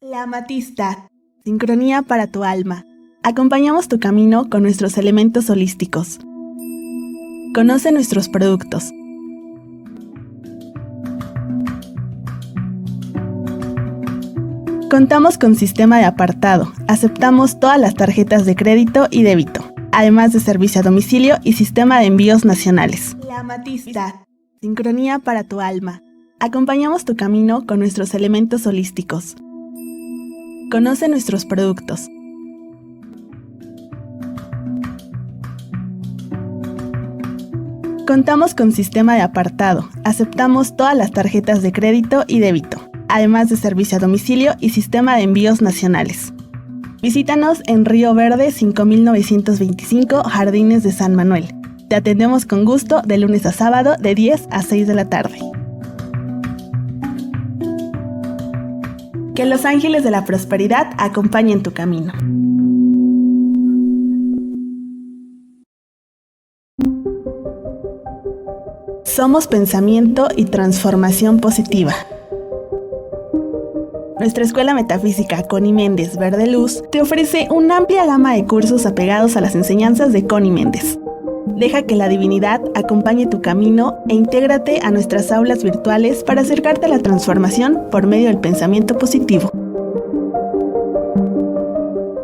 La amatista, sincronía para tu alma. Acompañamos tu camino con nuestros elementos holísticos. Conoce nuestros productos. Contamos con sistema de apartado. Aceptamos todas las tarjetas de crédito y débito, además de servicio a domicilio y sistema de envíos nacionales. La amatista, sincronía para tu alma. Acompañamos tu camino con nuestros elementos holísticos. Conoce nuestros productos. Contamos con sistema de apartado. Aceptamos todas las tarjetas de crédito y débito, además de servicio a domicilio y sistema de envíos nacionales. Visítanos en Río Verde 5925, Jardines de San Manuel. Te atendemos con gusto de lunes a sábado de 10 a 6 de la tarde. Que los ángeles de la prosperidad acompañen tu camino. Somos pensamiento y transformación positiva. Nuestra Escuela Metafísica Connie Méndez Verde Luz te ofrece una amplia gama de cursos apegados a las enseñanzas de Connie Méndez. Deja que la divinidad acompañe tu camino e intégrate a nuestras aulas virtuales para acercarte a la transformación por medio del pensamiento positivo.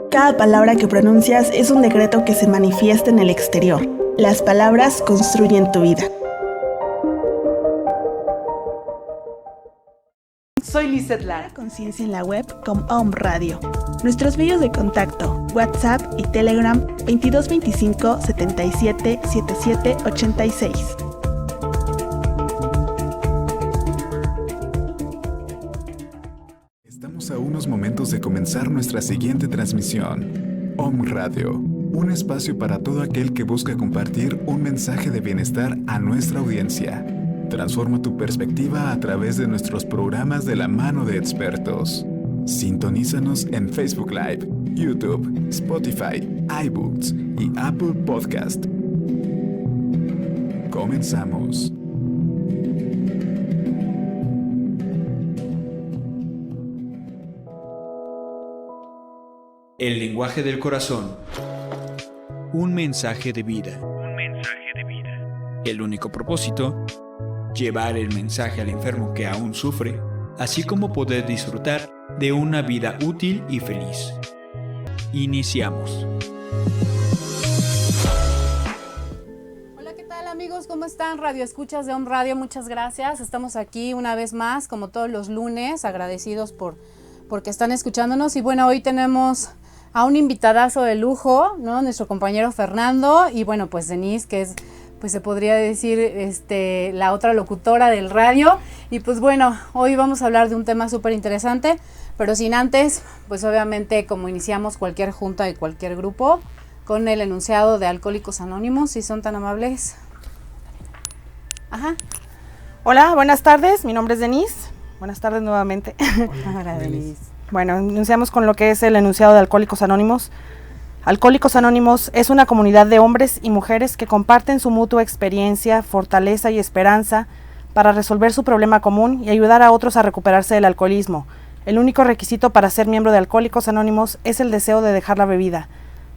Cada palabra que pronuncias es un decreto que se manifiesta en el exterior. Las palabras construyen tu vida. Soy Lizeth Lara. Conciencia en la web con Om Radio. Nuestros medios de contacto, WhatsApp y Telegram 2225 77 77 86. Estamos a unos momentos de comenzar nuestra siguiente transmisión. Om Radio, un espacio para todo aquel que busca compartir un mensaje de bienestar a nuestra audiencia. Transforma tu perspectiva a través de nuestros programas de la mano de expertos. Sintonízanos en Facebook Live, YouTube, Spotify, iBooks y Apple Podcast. Comenzamos. El lenguaje del corazón. Un mensaje de vida. El único propósito: llevar el mensaje al enfermo que aún sufre, así como poder disfrutar de una vida útil y feliz. Iniciamos. Hola, ¿qué tal amigos? ¿Cómo están? Radio Escuchas de Om Radio, muchas gracias. Estamos aquí una vez más, como todos los lunes, agradecidos porque están escuchándonos. Y bueno, hoy tenemos a un invitadazo de lujo, ¿no? Nuestro compañero Fernando y bueno, pues Denise, que es, pues se podría decir, la otra locutora del radio. Y pues bueno, hoy vamos a hablar de un tema súper interesante, pero sin antes, pues obviamente como iniciamos cualquier junta y cualquier grupo, con el enunciado de Alcohólicos Anónimos, si son tan amables. Ajá. Hola, buenas tardes, mi nombre es Denise. Buenas tardes nuevamente. Hola, Denise. Bueno, iniciamos con lo que es el enunciado de Alcohólicos Anónimos. Alcohólicos Anónimos es una comunidad de hombres y mujeres que comparten su mutua experiencia, fortaleza y esperanza para resolver su problema común y ayudar a otros a recuperarse del alcoholismo. El único requisito para ser miembro de Alcohólicos Anónimos es el deseo de dejar la bebida.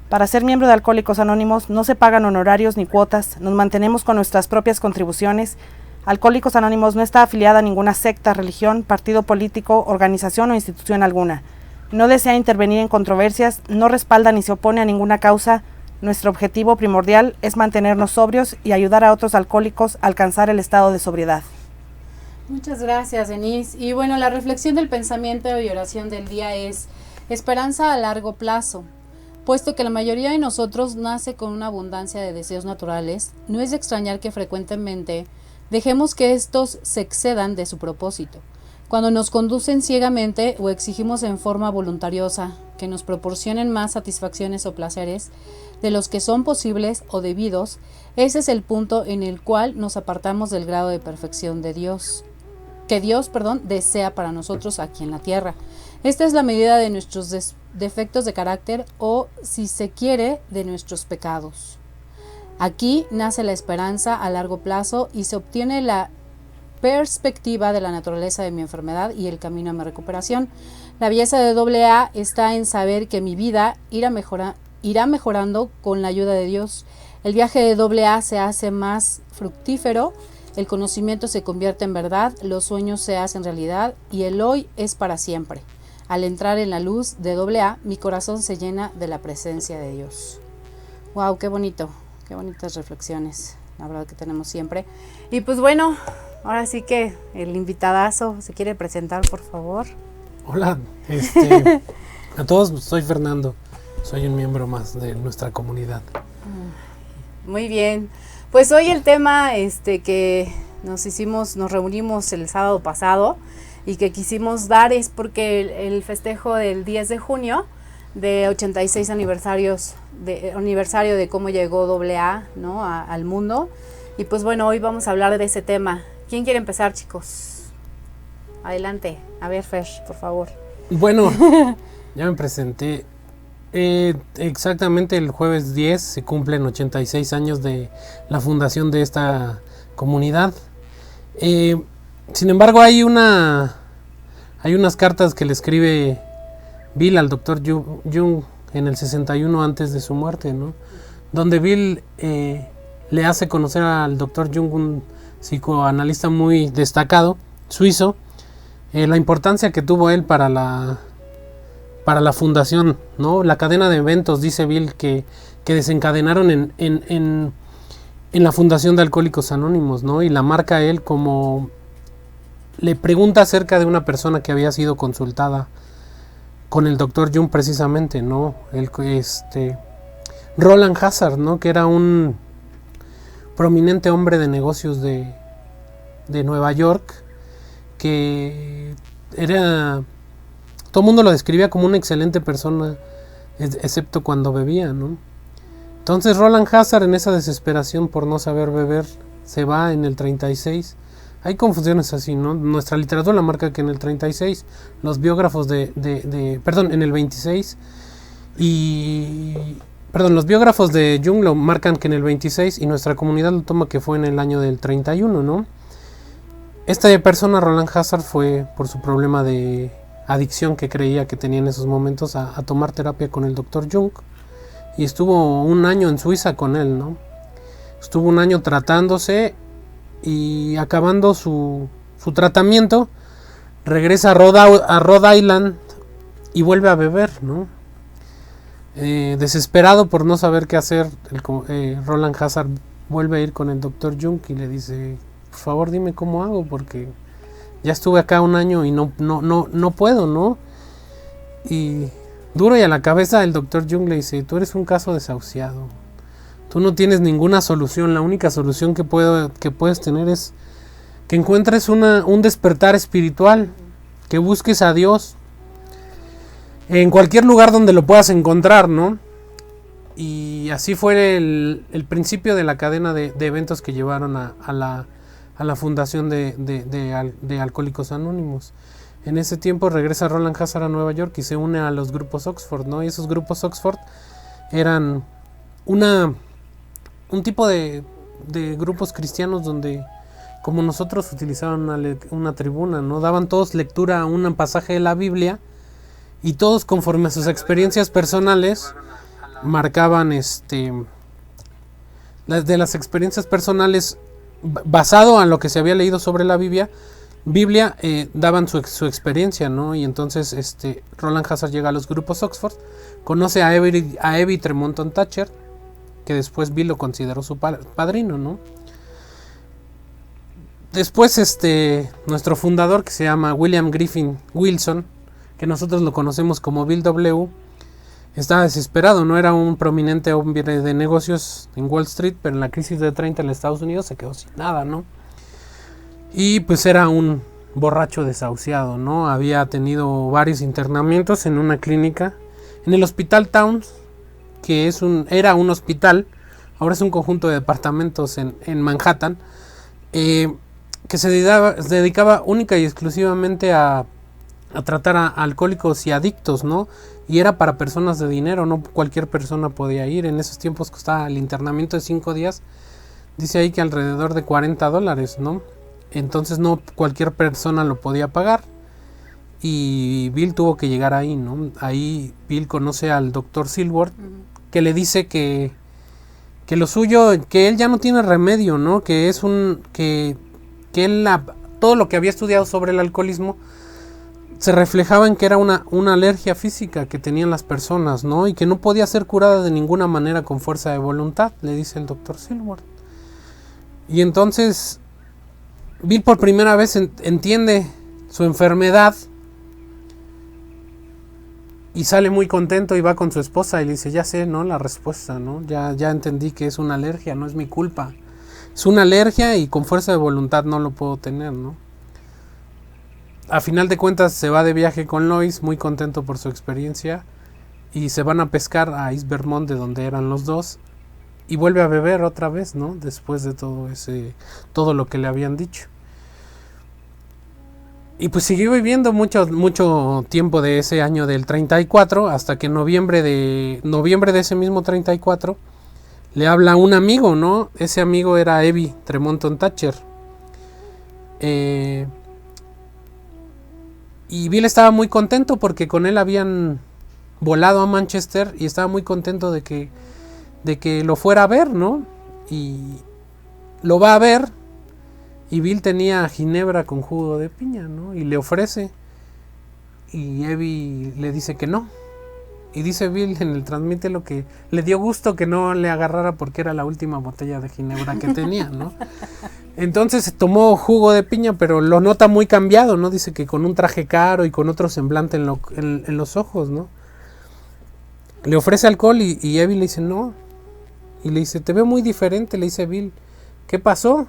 Para ser miembro de Alcohólicos Anónimos no se pagan honorarios ni cuotas, nos mantenemos con nuestras propias contribuciones. Alcohólicos Anónimos no está afiliada a ninguna secta, religión, partido político, organización o institución alguna. No desea intervenir en controversias, no respalda ni se opone a ninguna causa. Nuestro objetivo primordial es mantenernos sobrios y ayudar a otros alcohólicos a alcanzar el estado de sobriedad. Muchas gracias, Denise. Y bueno, la reflexión del pensamiento y oración del día es esperanza a largo plazo. Puesto que la mayoría de nosotros nace con una abundancia de deseos naturales, no es de extrañar que frecuentemente dejemos que estos se excedan de su propósito. Cuando nos conducen ciegamente o exigimos en forma voluntariosa que nos proporcionen más satisfacciones o placeres de los que son posibles o debidos, ese es el punto en el cual nos apartamos del grado de perfección de Dios, que Dios desea para nosotros aquí en la tierra. Esta es la medida de nuestros defectos de carácter o, si se quiere, de nuestros pecados. Aquí nace la esperanza a largo plazo y se obtiene la perspectiva de la naturaleza de mi enfermedad y el camino a mi recuperación. La belleza de AA está en saber que mi vida irá mejorando con la ayuda de Dios. El viaje de AA se hace más fructífero, el conocimiento se convierte en verdad, los sueños se hacen realidad y el hoy es para siempre. Al entrar en la luz de AA, mi corazón se llena de la presencia de Dios. ¡Wow! ¡Qué bonito! ¡Qué bonitas reflexiones! La verdad que tenemos siempre. Y pues bueno, ahora sí que el invitadazo se quiere presentar, por favor. Hola, a todos, soy Fernando, soy un miembro más de nuestra comunidad. Muy bien, pues hoy el tema que nos reunimos el sábado pasado y que quisimos dar es porque el festejo del 10 de junio de 86 aniversario de cómo llegó AA, ¿no? al mundo. Y pues bueno, hoy vamos a hablar de ese tema. ¿Quién quiere empezar, chicos? Adelante, a ver, Fer, por favor. Bueno, ya me presenté. Exactamente el jueves 10 se cumplen 86 años de la fundación de esta comunidad. Sin embargo, hay unas cartas que le escribe Bill al Dr. Jung en el 61 antes de su muerte, ¿no? Donde Bill le hace conocer al Dr. Jung, un psicoanalista muy destacado, suizo, la importancia que tuvo él para la fundación, ¿no? La cadena de eventos, dice Bill, que desencadenaron en la fundación de Alcohólicos Anónimos, ¿no? Y la marca él como le pregunta acerca de una persona que había sido consultada con el Dr. Jung precisamente, ¿no? Roland Hazard, ¿no? Que era un prominente hombre de negocios de Nueva York, que era, todo el mundo lo describía como una excelente persona, excepto cuando bebía, ¿no? Entonces Roland Hazard, en esa desesperación por no saber beber, se va en el 36. Hay confusiones así, ¿no? Nuestra literatura marca que en el 36, los biógrafos en el 26, los biógrafos de Jung lo marcan que en el 26 y nuestra comunidad lo toma que fue en el año del 31, ¿no? Esta persona, Roland Hazard, fue por su problema de adicción que creía que tenía en esos momentos a tomar terapia con el Dr. Jung, y estuvo un año en Suiza con él, ¿no? Estuvo un año tratándose y acabando su tratamiento regresa a Rhode Island y vuelve a beber, ¿no? Desesperado por no saber qué hacer, Roland Hazard vuelve a ir con el Dr. Jung y le dice: por favor, dime cómo hago, porque ya estuve acá un año y no puedo, ¿no? Y duro y a la cabeza el Dr. Jung le dice: tú eres un caso desahuciado, tú no tienes ninguna solución, la única solución que puedes tener es que encuentres un despertar espiritual, que busques a Dios en cualquier lugar donde lo puedas encontrar, ¿no? Y así fue el principio de la cadena de eventos que llevaron a la fundación de Alcohólicos Anónimos. En ese tiempo regresa Roland Hazard a Nueva York y se une a los grupos Oxford, ¿no? Y esos grupos Oxford eran un tipo de grupos cristianos donde, como nosotros, utilizaban una tribuna, ¿no? Daban todos lectura a un pasaje de la Biblia y todos, conforme a sus experiencias personales, marcaban de las experiencias personales, basado en lo que se había leído sobre la Biblia, daban su experiencia, ¿no? Y entonces Roland Hazard llega a los grupos Oxford, conoce a Evie Tremonton Thatcher, que después Bill lo consideró su padrino, ¿no? Después nuestro fundador, que se llama William Griffin Wilson, que nosotros lo conocemos como Bill W., estaba desesperado, no era un prominente hombre de negocios en Wall Street, pero en la crisis de 30 en Estados Unidos se quedó sin nada, ¿no? Y pues era un borracho desahuciado, ¿no? Había tenido varios internamientos en una clínica, en el Hospital Towns, que era un hospital, ahora es un conjunto de departamentos en Manhattan, que se dedicaba única y exclusivamente a tratar a alcohólicos y adictos, ¿no? Y era para personas de dinero, no cualquier persona podía ir. En esos tiempos costaba el internamiento de 5 días, dice ahí que alrededor de $40, ¿no? Entonces no cualquier persona lo podía pagar. y Bill tuvo que llegar ahí, ¿no? Ahí Bill conoce al doctor Silworth, que le dice que lo suyo, que él ya no tiene remedio, ¿no? Que es que él todo lo que había estudiado sobre el alcoholismo se reflejaba en que era una alergia física que tenían las personas, ¿no? Y que no podía ser curada de ninguna manera con fuerza de voluntad, le dice el doctor Silworth. Y entonces Bill por primera vez entiende su enfermedad y sale muy contento y va con su esposa y le dice, ya sé, ¿no? La respuesta, ¿no? Ya entendí que es una alergia, no es mi culpa. Es una alergia y con fuerza de voluntad no lo puedo tener, ¿no? A final de cuentas se va de viaje con Lois, muy contento por su experiencia, y se van a pescar a East Vermont, de donde eran los dos, y vuelve a beber otra vez, ¿no? Después de todo lo que le habían dicho. Y pues siguió viviendo mucho tiempo de ese año del 34, hasta que en noviembre de ese mismo 34 le habla a un amigo, ¿no? Ese amigo era Evie Tremonton Thatcher. Y Bill estaba muy contento porque con él habían volado a Manchester y estaba muy contento de que lo fuera a ver, ¿no? Y lo va a ver y Bill tenía ginebra con jugo de piña, ¿no? Y le ofrece y Evie le dice que no. Y dice Bill en el transmite lo que le dio gusto que no le agarrara porque era la última botella de ginebra que tenía, ¿no? Entonces tomó jugo de piña, pero lo nota muy cambiado, ¿no? Dice que con un traje caro y con otro semblante en los ojos, ¿no? Le ofrece alcohol y Evie le dice no. Y le dice, te veo muy diferente, le dice Bill. ¿Qué pasó?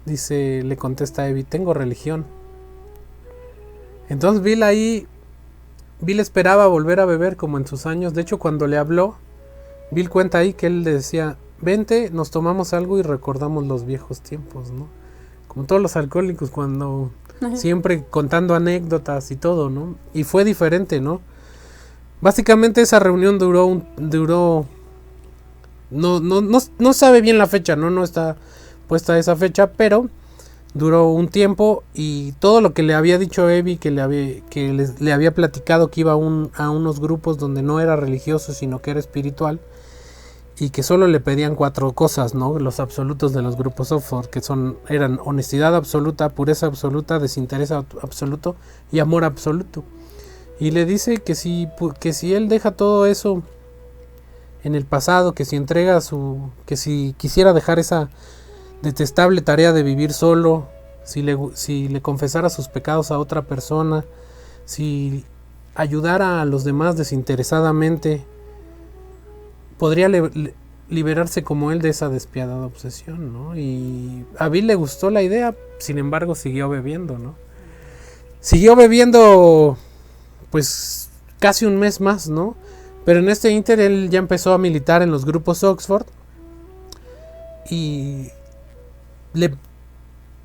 Dice, le contesta Evie, tengo religión. Entonces Bill esperaba volver a beber como en sus años. De hecho, cuando le habló, Bill cuenta ahí que él le decía, vente, nos tomamos algo y recordamos los viejos tiempos, ¿no? Como todos los alcohólicos, cuando siempre contando anécdotas y todo, ¿no? Y fue diferente, ¿no? Básicamente esa reunión duró no sabe bien la fecha, ¿no? No está puesta esa fecha, pero duró un tiempo y todo lo que le había dicho Evie, que le había platicado que iba a unos grupos donde no era religioso, sino que era espiritual, y que solo le pedían 4 cosas, ¿no? Los absolutos de los grupos Oxford, que eran honestidad absoluta, pureza absoluta, desinterés absoluto y amor absoluto. Y le dice que si él deja todo eso en el pasado, que si quisiera dejar esa detestable tarea de vivir solo, si le confesara sus pecados a otra persona, si ayudara a los demás desinteresadamente, podría liberarse como él de esa despiadada obsesión, ¿no? Y a Bill le gustó la idea, sin embargo siguió bebiendo, ¿no? Siguió bebiendo pues casi un mes más, ¿no? Pero en este ínter él ya empezó a militar en los grupos Oxford y le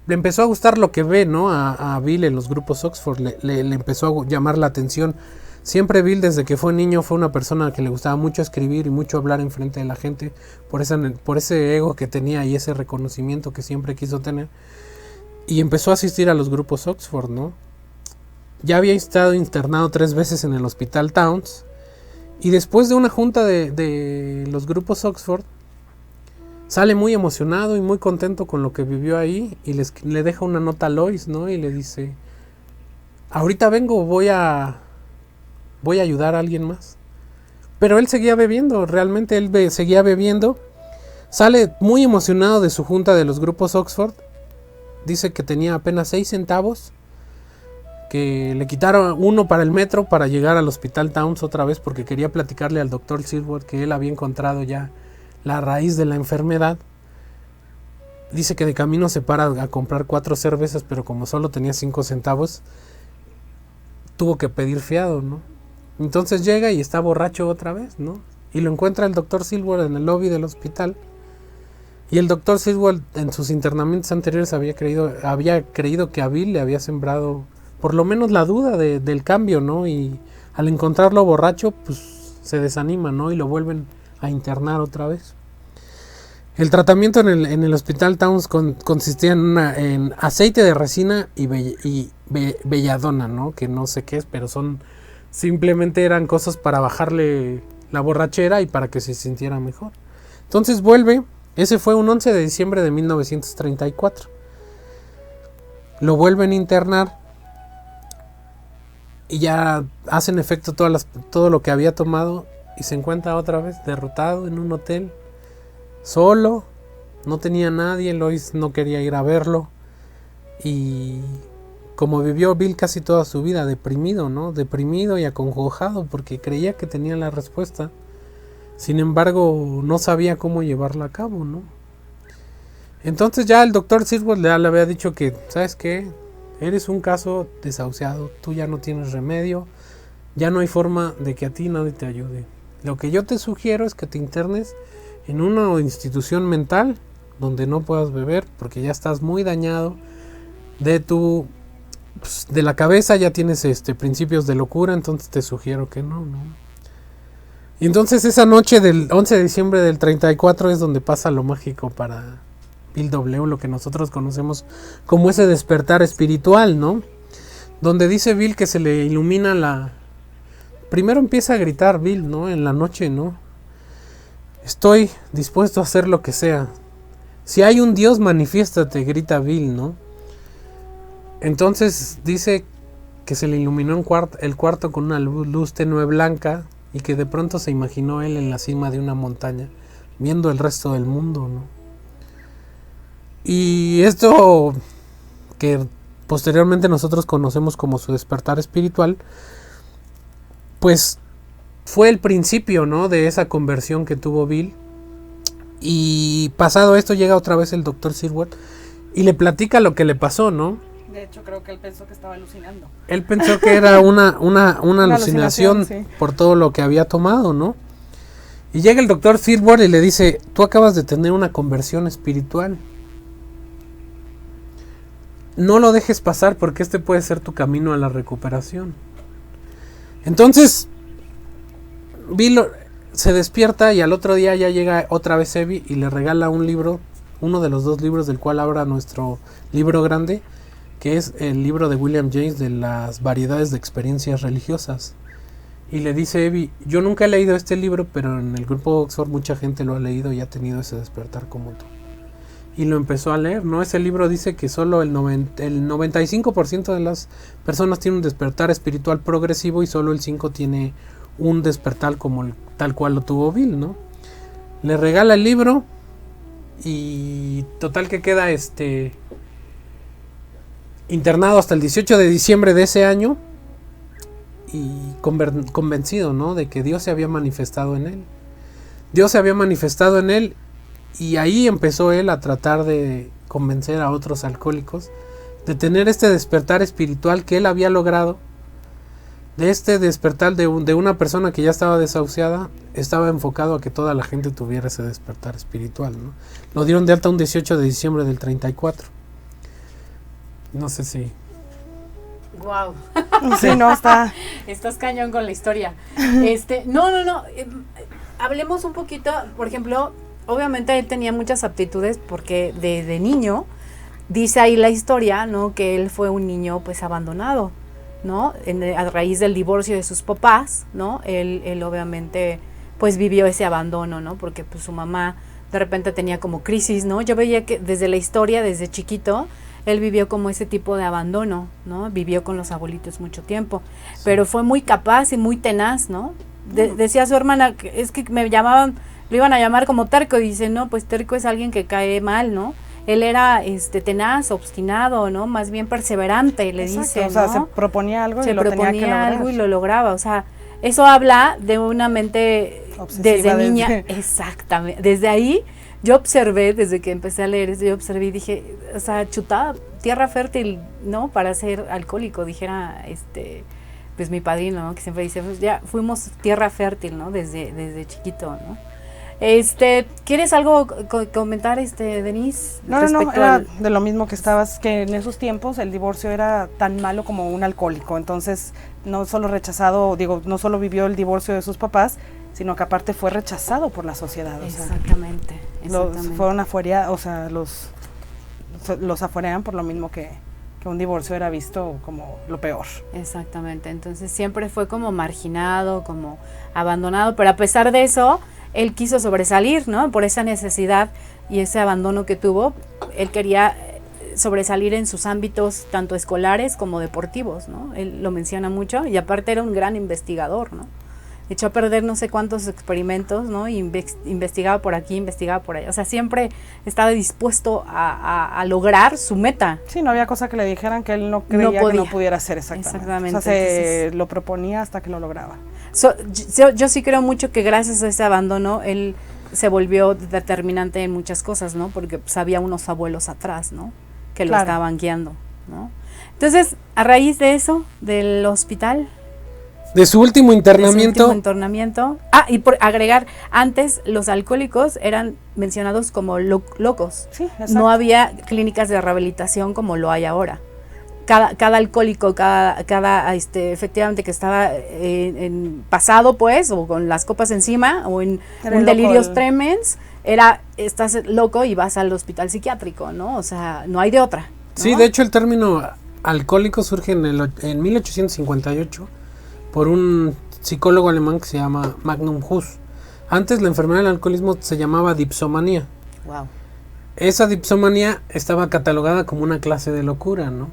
empezó a gustar lo que ve, ¿no? A Bill en los grupos Oxford, le empezó a llamar la atención. Siempre Bill, desde que fue niño, fue una persona que le gustaba mucho escribir y mucho hablar en frente de la gente, por ese ego que tenía y ese reconocimiento que siempre quiso tener. Y empezó a asistir a los grupos Oxford, ¿no? Ya había estado internado 3 veces en el Hospital Towns. Y después de una junta de los grupos Oxford, sale muy emocionado y muy contento con lo que vivió ahí. Y le deja una nota a Lois, ¿no? Y le dice, ahorita vengo, voy a ayudar a alguien más. Pero él seguía bebiendo, realmente él seguía bebiendo. Sale muy emocionado de su junta de los grupos Oxford. Dice que tenía apenas 6 centavos. Que le quitaron 1 para el metro para llegar al Hospital Towns otra vez, porque quería platicarle al doctor Silworth que él había encontrado ya la raíz de la enfermedad. Dice que de camino se para a comprar 4 cervezas, pero como solo tenía 5 centavos, tuvo que pedir fiado, ¿no? Entonces llega y está borracho otra vez, ¿no? Y lo encuentra el doctor Silworth en el lobby del hospital. Y el doctor Silworth en sus internamientos anteriores había creído que a Bill le había sembrado por lo menos la duda del cambio, ¿no? Y al encontrarlo borracho, pues se desanima, ¿no? Y lo vuelven a internar otra vez. El tratamiento en el Hospital Towns consistía en aceite de resina y belladona, ¿no? Que no sé qué es, pero simplemente eran cosas para bajarle la borrachera y para que se sintiera mejor. Entonces vuelve, ese fue un 11 de diciembre de 1934. Lo vuelven a internar y ya hacen efecto todo lo que había tomado y se encuentra otra vez derrotado en un hotel, solo, no tenía nadie, Lois no quería ir a verlo y como vivió Bill casi toda su vida, deprimido, ¿no? Deprimido y acongojado porque creía que tenía la respuesta. Sin embargo, no sabía cómo llevarla a cabo, ¿no? Entonces ya el doctor Silverwood le había dicho que, ¿sabes qué? Eres un caso desahuciado, tú ya no tienes remedio, ya no hay forma de que a ti nadie te ayude. Lo que yo te sugiero es que te internes en una institución mental donde no puedas beber porque ya estás muy dañado de la cabeza, ya tienes principios de locura, entonces te sugiero que no. Y entonces esa noche del 11 de diciembre del 34 es donde pasa lo mágico para Bill W., lo que nosotros conocemos como ese despertar espiritual, ¿no? Donde dice Bill que se le ilumina primero empieza a gritar Bill, ¿no? En la noche, ¿no? Estoy dispuesto a hacer lo que sea. Si hay un Dios, manifiéstate, grita Bill, ¿no? Entonces dice que se le iluminó el cuarto con una luz tenue blanca y que de pronto se imaginó él en la cima de una montaña, viendo el resto del mundo, ¿no? Y esto que posteriormente nosotros conocemos como su despertar espiritual, pues fue el principio, ¿no? De esa conversión que tuvo Bill. Y pasado esto llega otra vez el doctor Silverwood y le platica lo que le pasó, ¿no? De hecho, creo que él pensó que estaba alucinando. Él pensó que era una alucinación sí, por todo lo que había tomado, ¿no? Y llega el doctor Silverwood y le dice, tú acabas de tener una conversión espiritual. No lo dejes pasar porque este puede ser tu camino a la recuperación. Entonces, Bill se despierta y al otro día ya llega otra vez Evie y le regala un libro, uno de los dos libros del cual habla nuestro libro grande, que es el libro de William James de las variedades de experiencias religiosas. Y le dice Evie, yo nunca he leído este libro, pero en el grupo Oxford mucha gente lo ha leído y ha tenido ese despertar como tú. Y lo empezó a leer, ¿no? Ese libro dice que solo el 95% de las personas tienen un despertar espiritual progresivo y solo el 5% tiene un despertar como tal cual lo tuvo Bill, ¿no? Le regala el libro y total que queda internado hasta el 18 de diciembre de ese año y convencido, ¿no? De que Dios se había manifestado en él. Dios se había manifestado en él y ahí empezó él a tratar de convencer a otros alcohólicos de tener este despertar espiritual que él había logrado. De este despertar de una persona que ya estaba desahuciada, estaba enfocado a que toda la gente tuviera ese despertar espiritual, ¿no? Lo dieron de alta un 18 de diciembre del 34. No sé si... Wow. Sí, no, Estás cañón con la historia. No. Hablemos un poquito, por ejemplo, obviamente él tenía muchas aptitudes porque de niño, dice ahí la historia, ¿no? Que él fue un niño pues abandonado, ¿no? A raíz del divorcio de sus papás, ¿no? Él obviamente pues vivió ese abandono, ¿no? Porque pues su mamá de repente tenía como crisis, ¿no? Yo veía que desde la historia, desde chiquito, él vivió como ese tipo de abandono, ¿no? Vivió con los abuelitos mucho tiempo, sí. Pero fue muy capaz y muy tenaz, ¿no? Decía su hermana, es que me llamaban, lo iban a llamar como terco, y dice, no, pues terco es alguien que cae mal, ¿no? Él era tenaz, obstinado, ¿no? Más bien perseverante, le Exacto, dice, ¿no? O sea, se proponía algo y lo tenía que lograr. Algo y lo lograba, o sea, eso habla de una mente obsesiva desde niña, exactamente, desde ahí. Yo observé, desde que empecé a leer eso, yo observé y dije, o sea, chutada, tierra fértil, ¿no? Para ser alcohólico, dijera, pues mi padrino, ¿no? Que siempre dice, pues ya fuimos tierra fértil, ¿no? Desde chiquito, ¿no? ¿Quieres algo comentar, Denise? No, era de lo mismo que estabas, que en esos tiempos el divorcio era tan malo como un alcohólico, entonces no solo rechazado, no solo vivió el divorcio de sus papás, sino que aparte fue rechazado por la sociedad. Exactamente. Fueron afuera, o sea, los afuerean por lo mismo que que un divorcio era visto como lo peor. Exactamente, entonces siempre fue como marginado, como abandonado, pero a pesar de eso, él quiso sobresalir, ¿no? Por esa necesidad y ese abandono que tuvo, él quería sobresalir en sus ámbitos tanto escolares como deportivos, ¿no? Él lo menciona mucho y aparte era un gran investigador, ¿no? Echó a perder no sé cuántos experimentos, ¿no? Y investigaba por aquí, investigaba por allá. O sea, siempre estaba dispuesto a lograr su meta. Sí, no había cosa que le dijeran que él no creía que no pudiera hacer exactamente. O sea, entonces, lo proponía hasta que lo lograba. Yo sí creo mucho que gracias a ese abandono, él se volvió determinante en muchas cosas, ¿no? Porque pues, había unos abuelos atrás, ¿no? Que lo estaban guiando, ¿no? Entonces, a raíz de eso, del hospital... De su último internamiento. Y por agregar, antes los alcohólicos eran mencionados como locos. Sí, exacto. No había clínicas de rehabilitación como lo hay ahora. Cada alcohólico, efectivamente que estaba en pasado, pues, o con las copas encima, o en un delirios tremens, estás loco y vas al hospital psiquiátrico, ¿no? O sea, no hay de otra, ¿no? Sí, de hecho el término alcohólico surge en 1858 por un psicólogo alemán que se llama Magnus Huss. Antes la enfermedad del alcoholismo se llamaba dipsomanía. Wow. Esa dipsomanía estaba catalogada como una clase de locura, ¿no?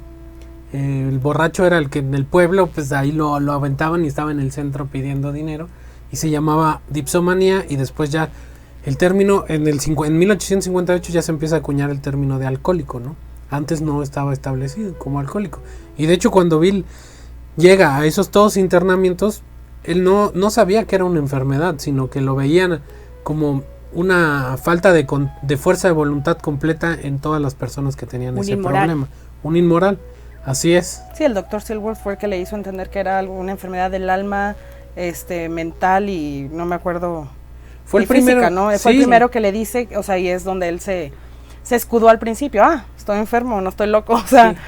El borracho era el que en el pueblo, pues ahí lo aventaban y estaba en el centro pidiendo dinero y se llamaba dipsomanía, y después ya el término en 1858 ya se empieza a acuñar el término de alcohólico, ¿no? Antes no estaba establecido como alcohólico. Y de hecho cuando Bill llega a esos todos internamientos, él no sabía que era una enfermedad, sino que lo veían como una falta de fuerza de voluntad completa en todas las personas que tenían ese problema. Un inmoral, así es. Sí, el doctor Silworth fue el que le hizo entender que era una enfermedad del alma, mental, y no me acuerdo. Fue el física, primero, ¿no? sí. Fue el primero que le dice, o sea, y es donde él se escudó al principio. Estoy enfermo, no estoy loco, o sea. Sí.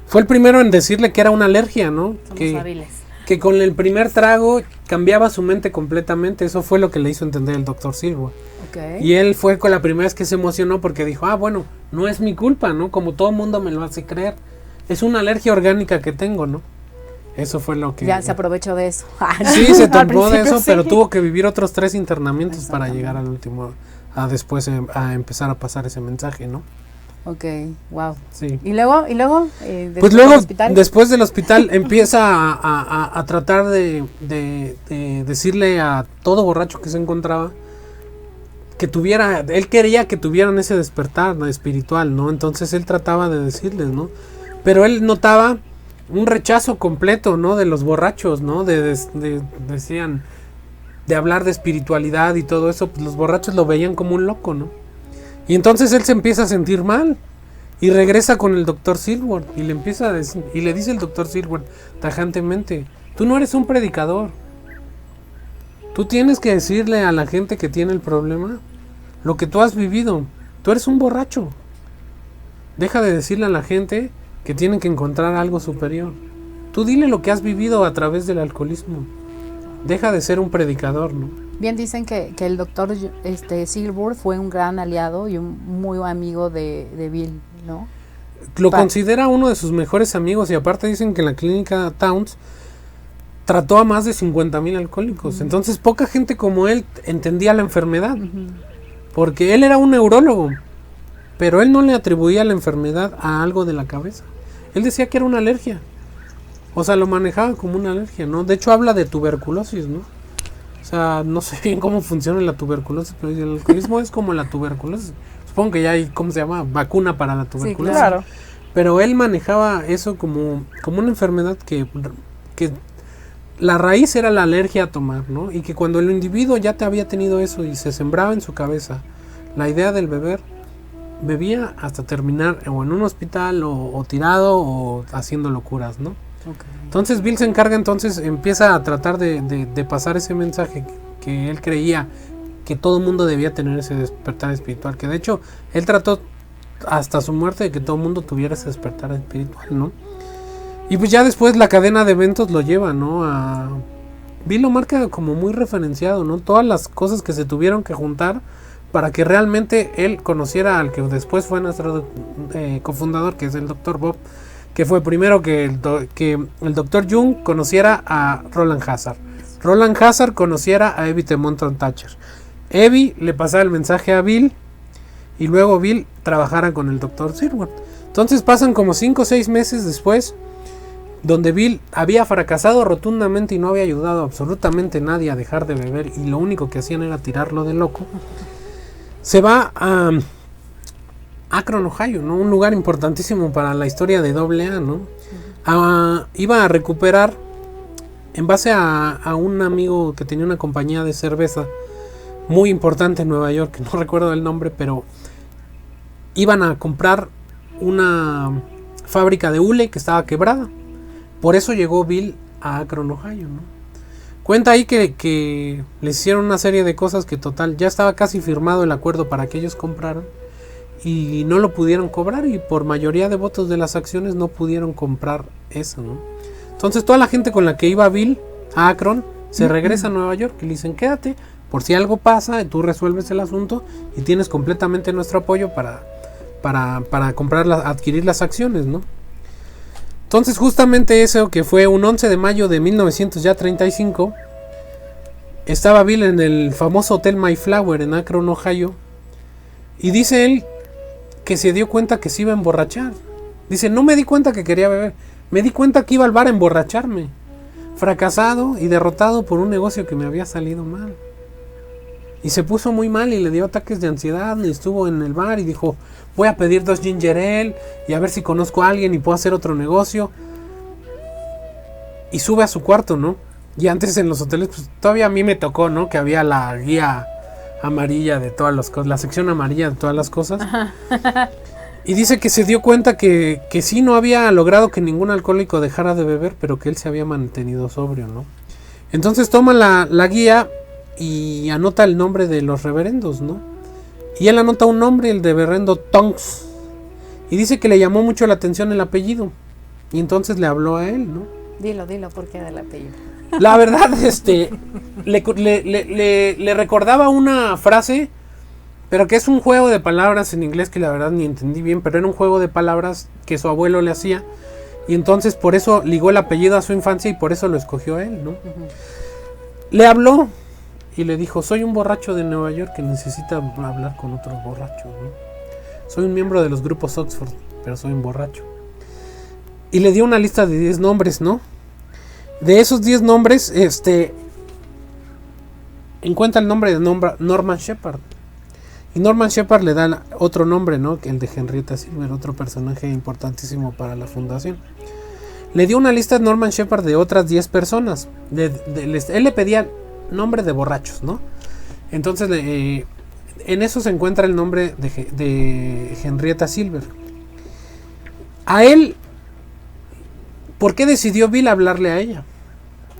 Fue el primero en decirle que era una alergia, ¿no? Somos hábiles. Que con el primer trago cambiaba su mente completamente. Eso fue lo que le hizo entender el doctor Silworth. Okay. Y él fue con la primera vez que se emocionó porque dijo, bueno, no es mi culpa, ¿no? Como todo mundo me lo hace creer. Es una alergia orgánica que tengo, ¿no? Eso fue lo que... Ya se aprovechó de eso. Sí, se tomó de eso, sí. Pero tuvo que vivir otros 3 internamientos para llegar al último, después a empezar a pasar ese mensaje, ¿no? Ok, wow. Sí. ¿Y luego? Pues luego, después del hospital, empieza a tratar de decirle a todo borracho que se encontraba que él quería que tuvieran ese despertar, ¿no?, espiritual, ¿no? Entonces él trataba de decirles, ¿no? Pero él notaba un rechazo completo, ¿no?, de los borrachos, ¿no? Decían, de hablar de espiritualidad y todo eso, pues los borrachos lo veían como un loco, ¿no? Y entonces él se empieza a sentir mal y regresa con el doctor Silworth y le empieza a decir, y le dice el doctor Silworth tajantemente, tú no eres un predicador, tú tienes que decirle a la gente que tiene el problema lo que tú has vivido, tú eres un borracho, deja de decirle a la gente que tienen que encontrar algo superior, tú dile lo que has vivido a través del alcoholismo, deja de ser un predicador, ¿no? Bien dicen que el doctor Silworth fue un gran aliado y un muy amigo de Bill, ¿no? Lo considera uno de sus mejores amigos, y aparte dicen que en la clínica Towns trató a más de 50,000 alcohólicos. Uh-huh. Entonces poca gente como él entendía la enfermedad, uh-huh, porque él era un neurólogo, pero él no le atribuía la enfermedad a algo de la cabeza. Él decía que era una alergia, o sea, lo manejaba como una alergia, ¿no? De hecho habla de tuberculosis, ¿no? O sea, no sé bien cómo funciona la tuberculosis, pero el alcoholismo es como la tuberculosis. Supongo que ya hay, ¿cómo se llama?, vacuna para la tuberculosis. Sí, claro. Pero él manejaba eso como una enfermedad que la raíz era la alergia a tomar, ¿no? Y que cuando el individuo ya te había tenido eso y se sembraba en su cabeza la idea del beber, bebía hasta terminar o en un hospital o tirado o haciendo locuras, ¿no? Okay. Entonces Bill se encarga, empieza a tratar de pasar ese mensaje que él creía que todo el mundo debía tener, ese despertar espiritual, que de hecho él trató hasta su muerte de que todo el mundo tuviera ese despertar espiritual, ¿no? Y pues ya después la cadena de eventos lo lleva, ¿no? Bill lo marca como muy referenciado, ¿no? Todas las cosas que se tuvieron que juntar para que realmente él conociera al que después fue nuestro cofundador, que es el Dr. Bob, que fue primero que el Dr. Jung conociera a Roland Hazard. Roland Hazard conociera a Evie de Monton-Thatcher. Evie le pasaba el mensaje a Bill y luego Bill trabajara con el Dr. Seward. Entonces pasan como 5 o 6 meses después, donde Bill había fracasado rotundamente y no había ayudado absolutamente nadie a dejar de beber y lo único que hacían era tirarlo de loco. Se va a Akron, Ohio, ¿no? Un lugar importantísimo para la historia de AA, ¿no? Iba a recuperar en base a un amigo que tenía una compañía de cerveza muy importante en Nueva York, que no recuerdo el nombre, pero iban a comprar una fábrica de hule que estaba quebrada. Por eso llegó Bill a Akron, Ohio, ¿no? Cuenta ahí que les hicieron una serie de cosas que total, ya estaba casi firmado el acuerdo para que ellos compraran y no lo pudieron cobrar y por mayoría de votos de las acciones no pudieron comprar eso, ¿no? Entonces toda la gente con la que iba Bill a Akron se regresa a Nueva York y le dicen quédate, por si algo pasa, tú resuelves el asunto y tienes completamente nuestro apoyo para comprar adquirir las acciones, ¿no? Entonces justamente eso que fue un 11 de mayo de 1935, estaba Bill en el famoso Hotel Mayflower en Akron, Ohio, y dice él que se dio cuenta que se iba a emborrachar. Dice, no me di cuenta que quería beber, me di cuenta que iba al bar a emborracharme, fracasado y derrotado por un negocio que me había salido mal. Y se puso muy mal y le dio ataques de ansiedad y estuvo en el bar y dijo, voy a pedir 2 ginger ale y a ver si conozco a alguien y puedo hacer otro negocio. Y sube a su cuarto, ¿no? Y antes en los hoteles, pues todavía a mí me tocó, ¿no? Que había la guía amarilla de todas las cosas, la sección amarilla de todas las cosas. Y dice que se dio cuenta que sí no había logrado que ningún alcohólico dejara de beber, pero que él se había mantenido sobrio, ¿no? Entonces toma la guía y anota el nombre de los reverendos, ¿no? Y él anota un nombre, el de reverendo Tonks, y dice que le llamó mucho la atención el apellido y entonces le habló a él, ¿no? Dilo, ¿por qué del apellido? La verdad, le recordaba una frase, pero que es un juego de palabras en inglés que la verdad ni entendí bien, pero era un juego de palabras que su abuelo le hacía y entonces por eso ligó el apellido a su infancia y por eso lo escogió él, ¿no? Le habló y le dijo, soy un borracho de Nueva York que necesita hablar con otros borrachos, ¿no? Soy un miembro de los grupos Oxford, pero soy un borracho. Y le dio una lista de 10 nombres, ¿no? De esos 10 nombres, encuentra el nombre de Norman Shepherd. Y Norman Shepherd le da otro nombre, ¿no? El de Henrietta Silver, otro personaje importantísimo para la fundación. Le dio una lista de Norman Shepherd de otras 10 personas. Él le pedía nombre de borrachos, ¿no? Entonces en eso se encuentra el nombre de Henrietta Silver. A él, ¿por qué decidió Bill hablarle a ella?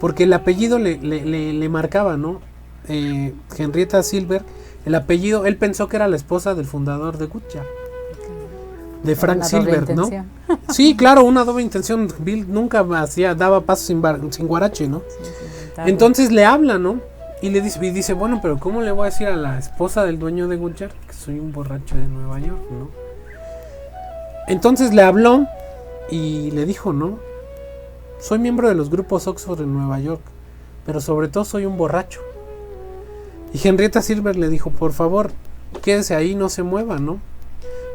Porque el apellido le marcaba, ¿no? Henrietta Silver, el apellido, él pensó que era la esposa del fundador de Goodyear, de Frank Silver, ¿no? Sí, claro, una doble intención. Bill nunca daba pasos sin guarache, ¿no? Entonces le habla, ¿no? Y le dice, bueno, pero ¿cómo le voy a decir a la esposa del dueño de Goodyear que soy un borracho de Nueva York, ¿no? Entonces le habló y le dijo, ¿no? Soy miembro de los grupos Oxford en Nueva York, pero sobre todo soy un borracho. Y Henrietta Silver le dijo, por favor, quédese ahí, no se mueva, ¿no?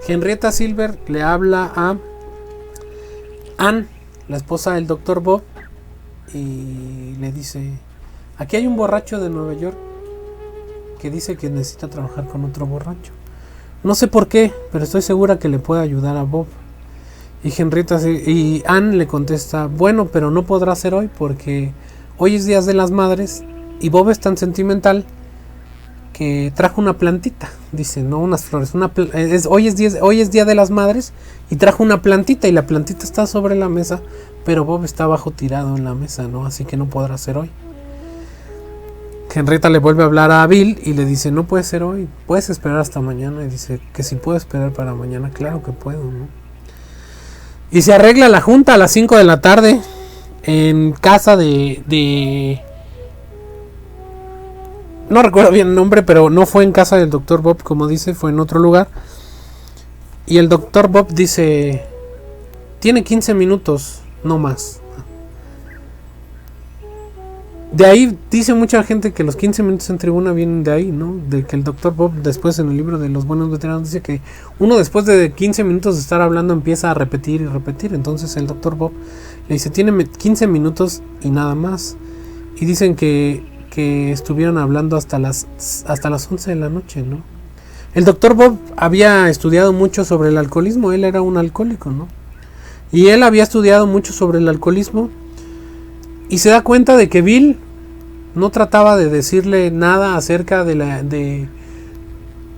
Henrietta Silver le habla a Anne, la esposa del Dr. Bob, y le dice, aquí hay un borracho de Nueva York que dice que necesita trabajar con otro borracho. No sé por qué, pero estoy segura que le puede ayudar a Bob. Y Anne le contesta, bueno, pero no podrá ser hoy porque hoy es Día de las Madres y Bob es tan sentimental que trajo una plantita, dice, no unas flores, hoy es Día de las Madres y trajo una plantita y la plantita está sobre la mesa, pero Bob está abajo tirado en la mesa, ¿no? Así que no podrá ser hoy. Henrietta le vuelve a hablar a Bill y le dice, no puede ser hoy, puedes esperar hasta mañana. Y dice que si puedo esperar para mañana, claro que puedo, ¿no? Y se arregla la junta a las 5 de la tarde en casa de no recuerdo bien el nombre, pero no fue en casa del Dr. Bob, como dice, fue en otro lugar. Y el Dr. Bob dice, tiene 15 minutos, no más. De ahí dice mucha gente que los 15 minutos en tribuna vienen de ahí, ¿no? De que el Dr. Bob después en el libro de los buenos veteranos dice que uno después de 15 minutos de estar hablando empieza a repetir y repetir. Entonces el Dr. Bob le dice, tiene 15 minutos y nada más. Y dicen que estuvieron hablando hasta las 11 de la noche, ¿no? El Dr. Bob había estudiado mucho sobre el alcoholismo, él era un alcohólico, ¿no? Y él había estudiado mucho sobre el alcoholismo y se da cuenta de que Bill no trataba de decirle nada acerca de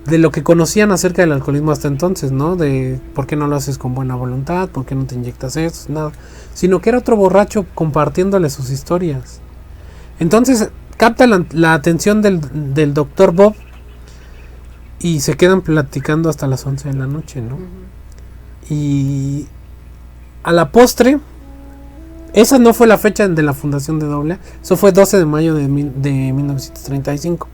lo que conocían acerca del alcoholismo hasta entonces, ¿no? De por qué no lo haces con buena voluntad, por qué no te inyectas esto, nada. Sino que era otro borracho compartiéndole sus historias. Entonces capta la atención del Dr. Bob y se quedan platicando hasta las 11 de la noche, ¿no? Y a la postre, esa no fue la fecha de la fundación de AA, eso fue 12 de mayo de 1935.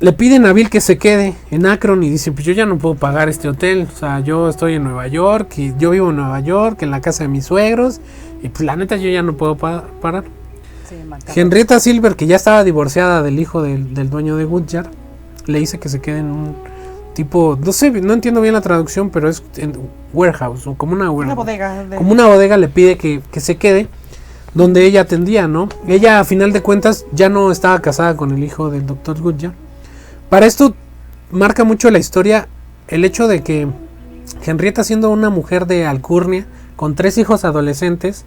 Le piden a Bill que se quede en Akron y dicen, pues yo ya no puedo pagar este hotel, o sea, yo estoy en Nueva York, y yo vivo en Nueva York, en la casa de mis suegros, y pues la neta yo ya no puedo parar. Sí, Henrietta Silver, que ya estaba divorciada del hijo del dueño de Woodyard, le dice que se quede en un tipo, no sé, no entiendo bien la traducción, pero es en warehouse, o como una bodega. Como una bodega le pide que se quede, donde ella atendía, ¿no? Ella, a final de cuentas, ya no estaba casada con el hijo del Dr. Woodyard. Para esto, marca mucho la historia el hecho de que Henrietta, siendo una mujer de alcurnia, con 3 hijos adolescentes,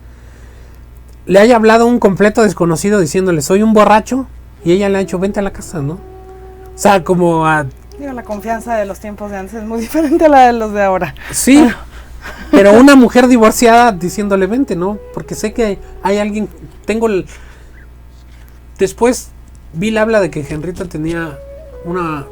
le haya hablado a un completo desconocido diciéndole, soy un borracho, y ella le ha dicho, vente a la casa, ¿no? O sea, como a... Digo, la confianza de los tiempos de antes es muy diferente a la de los de ahora. Sí, pero una mujer divorciada diciéndole vente, ¿no? Porque sé que hay alguien, Después, Bill habla de que Henrietta tenía una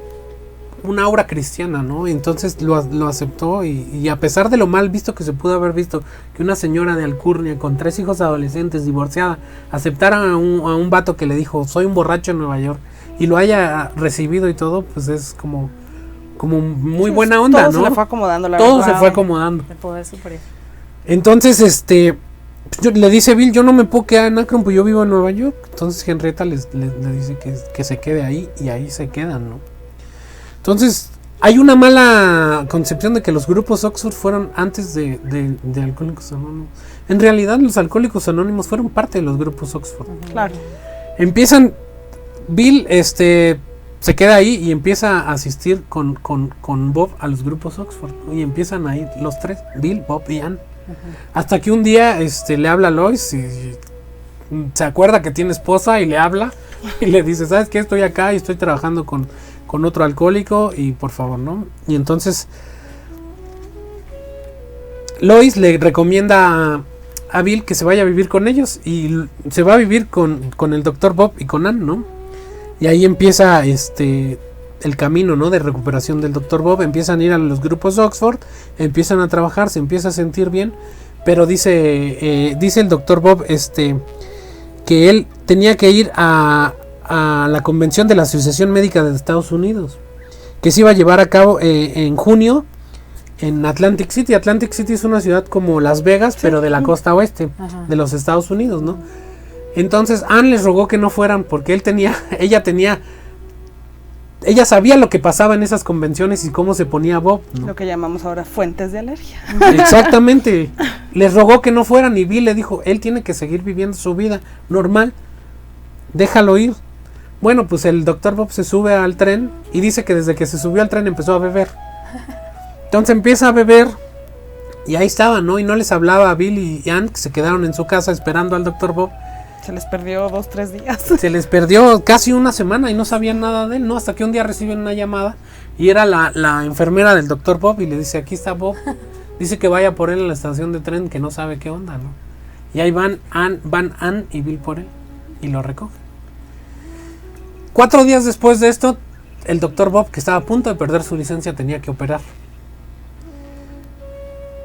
aura cristiana, ¿no? Entonces lo aceptó y a pesar de lo mal visto que se pudo haber visto, que una señora de alcurnia con 3 hijos adolescentes, divorciada, aceptara a un vato que le dijo, soy un borracho en Nueva York, y lo haya recibido y todo, pues es como muy buena onda, todo, ¿no? Se le fue acomodando, todo se fue acomodando. El poder superior. Entonces, le dice Bill, yo no me puedo quedar en Akron, pues yo vivo en Nueva York. Entonces Henrietta le dice que se quede ahí, y ahí se quedan, ¿no? Entonces, hay una mala concepción de que los grupos Oxford fueron antes de Alcohólicos Anónimos. En realidad, los Alcohólicos Anónimos fueron parte de los grupos Oxford. Claro. Empiezan, Bill se queda ahí y empieza a asistir con Bob a los grupos Oxford, ¿no? Y empiezan a ir los 3, Bill, Bob y Ann. Hasta que un día le habla a Lois y se acuerda que tiene esposa y le habla y le dice, ¿sabes qué? Estoy acá y estoy trabajando con otro alcohólico y por favor, ¿no? Y entonces Lois le recomienda a Bill que se vaya a vivir con ellos y se va a vivir con el Dr. Bob y con Ann, ¿no? Y ahí empieza el camino, ¿no? De recuperación del Dr. Bob. Empiezan a ir a los grupos Oxford, empiezan a trabajar, se empieza a sentir bien, pero dice el Dr. Bob que él tenía que ir a la convención de la Asociación Médica de Estados Unidos, que se iba a llevar a cabo en junio en Atlantic City. Atlantic City es una ciudad como Las Vegas, sí, pero de la costa oeste de los Estados Unidos, ¿no? Entonces Ann les rogó que no fueran porque ella sabía lo que pasaba en esas convenciones y cómo se ponía Bob, ¿no? Lo que llamamos ahora fuentes de alergia. Exactamente. Les rogó que no fueran y Bill le dijo, él tiene que seguir viviendo su vida normal, déjalo ir. Bueno, pues el Dr. Bob se sube al tren y dice que desde que se subió al tren empezó a beber. Entonces empieza a beber y ahí estaba, ¿no? Y no les hablaba a Bill y Ann, que se quedaron en su casa esperando al Dr. Bob. Se les perdió 2-3 días. Se les perdió casi una semana y no sabían nada de él, ¿no? Hasta que un día reciben una llamada y era la enfermera del Dr. Bob y le dice, aquí está Bob. Dice que vaya por él a la estación de tren, que no sabe qué onda, ¿no? Y ahí van Ann y Bill por él y lo recogen. 4 días después de esto, el Dr. Bob, que estaba a punto de perder su licencia, tenía que operar.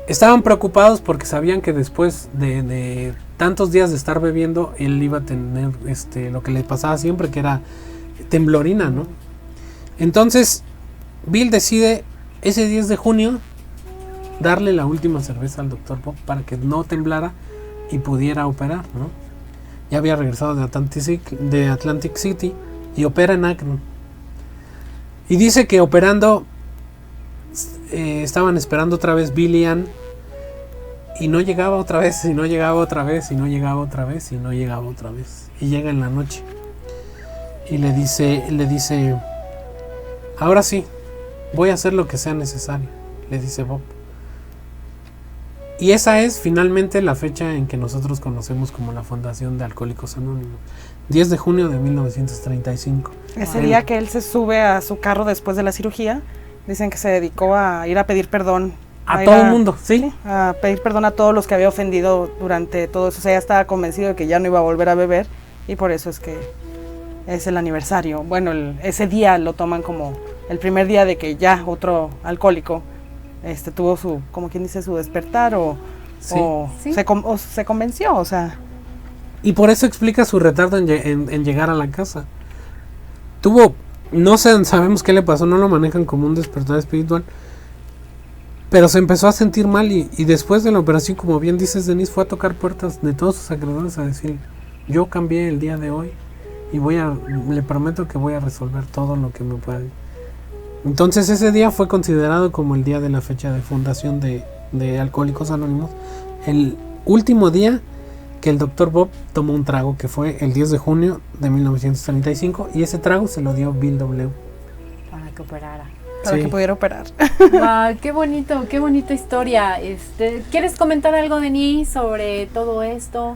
estaban preocupados porque sabían que después de tantos días de estar bebiendo, él iba a tener lo que le pasaba siempre, que era temblorina, ¿no? Entonces, Bill decide ese 10 de junio darle la última cerveza al Dr. Bob para que no temblara y pudiera operar, ¿no? Ya había regresado de Atlantic City y opera en Akron. Y dice que operando estaban esperando otra vez Bill y Ann, y no llegaba otra vez, y no llegaba otra vez, y no llegaba otra vez, y no llegaba otra vez. Y llega en la noche y le dice, ahora sí, voy a hacer lo que sea necesario, le dice Bob. Y esa es finalmente la fecha en que nosotros conocemos como la Fundación de Alcohólicos Anónimos, 10 de junio de 1935. Ese día que él se sube a su carro después de la cirugía, dicen que se dedicó a ir a pedir perdón. A todo el mundo, ¿sí? A pedir perdón a todos los que había ofendido durante todo eso. O sea, ya estaba convencido de que ya no iba a volver a beber, y por eso es que es el aniversario. Bueno, ese día lo toman como el primer día de que ya otro alcohólico tuvo su, como quien dice, su despertar Sí. se convenció, o sea. Y por eso explica su retardo en llegar a la casa. No sé, sabemos qué le pasó, no lo manejan como un despertar espiritual, pero se empezó a sentir mal y después de la operación, como bien dices, Denise, fue a tocar puertas de todos sus acreedores a decir, yo cambié el día de hoy y le prometo que voy a resolver todo lo que me pueda. Entonces ese día fue considerado como el día de la fecha de fundación de Alcohólicos Anónimos, el último día que el Dr. Bob tomó un trago, que fue el 10 de junio de 1935, y ese trago se lo dio Bill W. Para que operara. Para que pudiera operar. Wow, qué bonita historia. ¿Quieres comentar algo, Denise, sobre todo esto?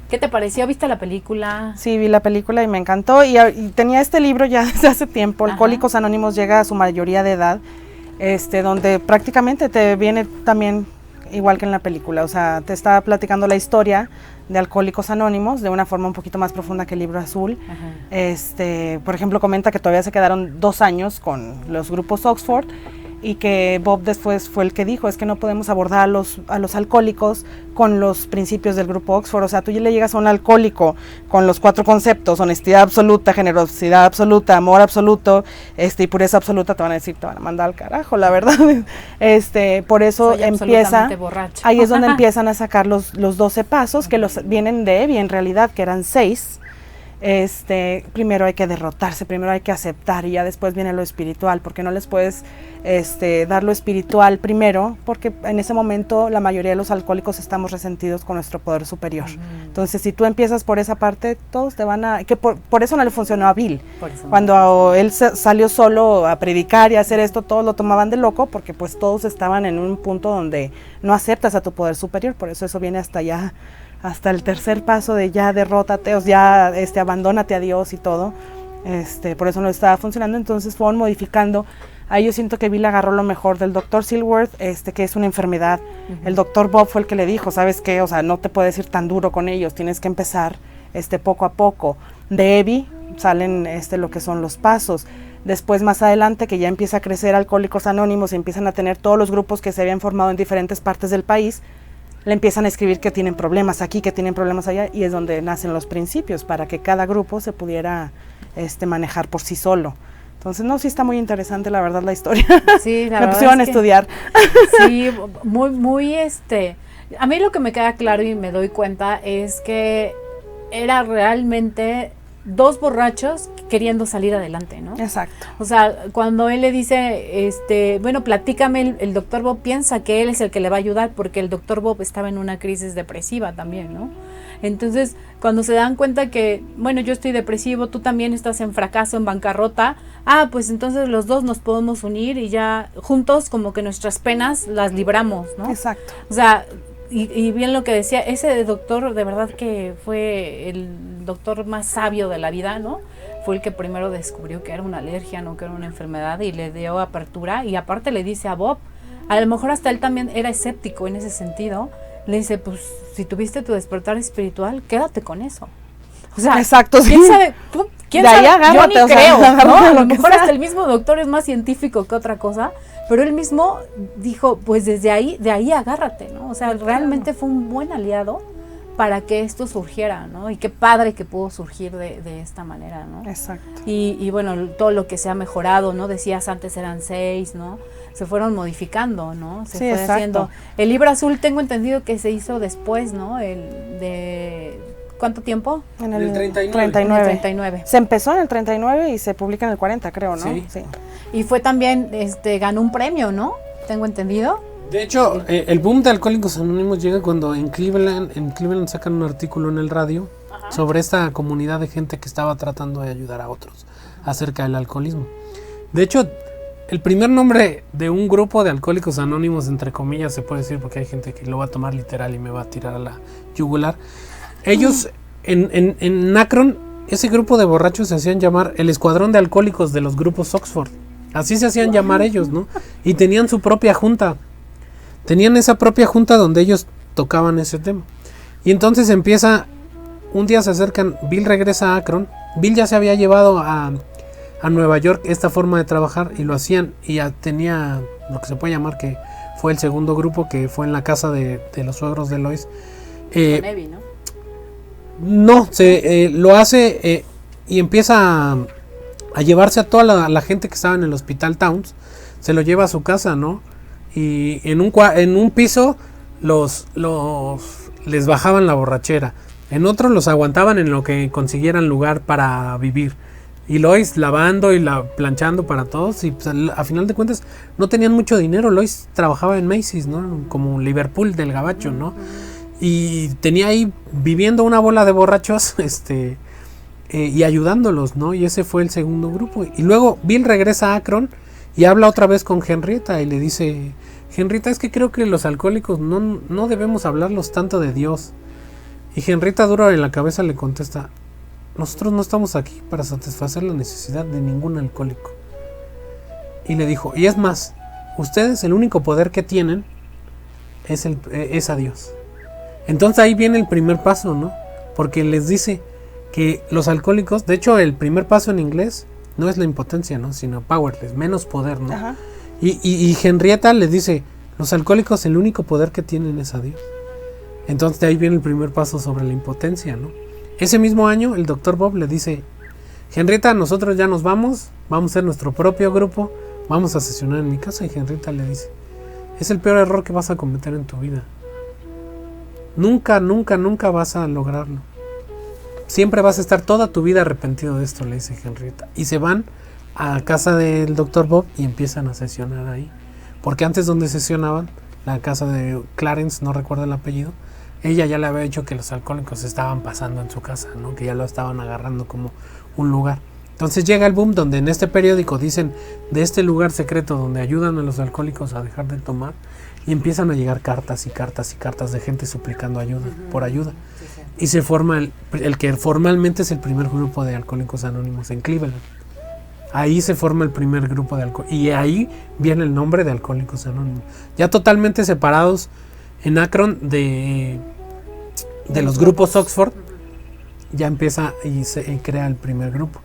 ¿Qué te pareció? ¿Viste la película? Sí, vi la película y me encantó. Y tenía este libro ya desde hace tiempo. Alcohólicos Anónimos llega a su mayoría de edad, donde prácticamente te viene también igual que en la película. O sea, te está platicando la historia de Alcohólicos Anónimos de una forma un poquito más profunda que el Libro Azul. Por ejemplo, comenta que todavía se quedaron 2 años con los grupos Oxford, y que Bob después fue el que dijo, es que no podemos abordar a los alcohólicos con los principios del grupo Oxford. O sea, tú ya le llegas a un alcohólico con los 4 conceptos, honestidad absoluta, generosidad absoluta, amor absoluto, y pureza absoluta, te van a mandar al carajo, la verdad. Por eso empieza, ahí es donde empiezan a sacar los 12 pasos, que vienen de Evi en realidad, que eran 6. Primero hay que derrotarse, primero hay que aceptar, y ya después viene lo espiritual, porque no les puedes dar lo espiritual primero, porque en ese momento la mayoría de los alcohólicos estamos resentidos con nuestro poder superior. Entonces, si tú empiezas por esa parte, todos te van a... por eso no le funcionó a Bill. Cuando él salió solo a predicar y a hacer esto, todos lo tomaban de loco, porque pues todos estaban en un punto donde no aceptas a tu poder superior. Por eso viene hasta allá, hasta el tercer paso de ya derrótate, o ya abandónate a Dios y todo. Por eso no estaba funcionando. Entonces fueron modificando. Ahí yo siento que Bill agarró lo mejor del Dr. Silworth, que es una enfermedad. El Dr. Bob fue el que le dijo, ¿sabes qué? O sea, no te puedes ir tan duro con ellos, tienes que empezar poco a poco. De Evi salen lo que son los pasos. Después, más adelante, que ya empieza a crecer Alcohólicos Anónimos y empiezan a tener todos los grupos que se habían formado en diferentes partes del país, le empiezan a escribir que tienen problemas aquí, que tienen problemas allá, y es donde nacen los principios, para que cada grupo se pudiera manejar por sí solo. Entonces, no, sí está muy interesante, la verdad, la historia. Sí, la me verdad pusieron a estudiar. Sí, muy a mí lo que me queda claro y me doy cuenta es que era realmente 2 borrachos queriendo salir adelante, ¿no? Exacto. O sea, cuando él le dice, bueno, platícame, el doctor Bob piensa que él es el que le va a ayudar, porque el doctor Bob estaba en una crisis depresiva también, ¿no? Entonces, cuando se dan cuenta que, bueno, yo estoy depresivo, tú también estás en fracaso, en bancarrota, pues entonces los dos nos podemos unir y ya juntos como que nuestras penas las libramos, ¿no? Exacto. O sea, y bien lo que decía, ese doctor de verdad que fue el doctor más sabio de la vida, ¿no? Fue el que primero descubrió que era una alergia, no que era una enfermedad, y le dio apertura, y aparte le dice a Bob, a lo mejor hasta él también era escéptico en ese sentido, le dice, pues si tuviste tu despertar espiritual, quédate con eso. O sea, exacto, ¿quién sí. sabe? ¿Quién de sabe? ahí agárrate, yo ni creo, ¿no? A lo mejor sea. hasta el mismo doctor es más científico que otra cosa, pero él mismo dijo, pues de ahí agárrate, ¿no? O sea, realmente fue un buen aliado para que esto surgiera, ¿no? Y qué padre que pudo surgir de esta manera, ¿no? Exacto. Y bueno, todo lo que se ha mejorado, ¿no? Decías antes eran 6, ¿no? Se fueron modificando, ¿no? Se fue haciendo. El libro azul tengo entendido que se hizo después, ¿no? ¿Cuánto tiempo? En el 39. Se empezó en el 39 y se publica en el 40, creo, ¿no? Sí. Y fue también, ganó un premio, ¿no? Tengo entendido. De hecho, el boom de Alcohólicos Anónimos llega cuando en Cleveland sacan un artículo en el radio sobre esta comunidad de gente que estaba tratando de ayudar a otros acerca del alcoholismo. De hecho, el primer nombre de un grupo de Alcohólicos Anónimos, entre comillas, se puede decir, porque hay gente que lo va a tomar literal y me va a tirar a la yugular. Ellos, en Akron, ese grupo de borrachos se hacían llamar el Escuadrón de Alcohólicos de los grupos Oxford. Así se hacían llamar ellos, ¿no? Y tenían su propia junta. Tenían esa propia junta donde ellos tocaban ese tema. Y entonces un día se acercan, Bill regresa a Akron. Bill ya se había llevado a Nueva York esta forma de trabajar y lo hacían. Y ya tenía lo que se puede llamar que fue el segundo grupo, que fue en la casa de los suegros de Lois. Nevi, ¿no? No, lo hace y empieza a llevarse a toda la gente que estaba en el Hospital Towns. Se lo lleva a su casa, ¿no? Y en un piso les bajaban la borrachera. En otro los aguantaban en lo que consiguieran lugar para vivir. Y Lois lavando y planchando para todos. Y pues, a final de cuentas no tenían mucho dinero. Lois trabajaba en Macy's, ¿no? Como Liverpool del Gabacho, ¿no? Y tenía ahí viviendo una bola de borrachos y ayudándolos, ¿no? Y ese fue el segundo grupo. Y luego Bill regresa a Akron y habla otra vez con Henrietta y le dice: Henrietta, es que creo que los alcohólicos no debemos hablarlos tanto de Dios. Y Henrietta, duro en la cabeza, le contesta: nosotros no estamos aquí para satisfacer la necesidad de ningún alcohólico. Y le dijo: y es más, ustedes el único poder que tienen es a Dios. Entonces ahí viene el primer paso, ¿no? Porque les dice que los alcohólicos, de hecho el primer paso en inglés no es la impotencia, ¿no? Sino powerless, menos poder, ¿no? Ajá. Y Henrietta les dice: los alcohólicos el único poder que tienen es a Dios. Entonces de ahí viene el primer paso sobre la impotencia, ¿no? Ese mismo año el Dr. Bob le dice: Henrietta, nosotros ya nos vamos a hacer nuestro propio grupo, vamos a sesionar en mi casa. Y Henrietta le dice: es el peor error que vas a cometer en tu vida. Nunca vas a lograrlo. Siempre vas a estar toda tu vida arrepentido de esto, le dice Henrietta. Y se van a casa del Dr. Bob y empiezan a sesionar ahí. Porque antes donde sesionaban, la casa de Clarence, no recuerdo el apellido, ella ya le había dicho que los alcohólicos estaban pasando en su casa, ¿no? Que ya lo estaban agarrando como un lugar. Entonces llega el boom donde en este periódico dicen de este lugar secreto donde ayudan a los alcohólicos a dejar de tomar. Y empiezan a llegar cartas y cartas y cartas de gente suplicando ayuda, por ayuda. Y se forma el que formalmente es el primer grupo de Alcohólicos Anónimos en Cleveland. Ahí se forma el primer grupo de alcohólicos. Y ahí viene el nombre de Alcohólicos Anónimos. Ya totalmente separados en Akron de los grupos Oxford. Ya empieza y se crea el primer grupo.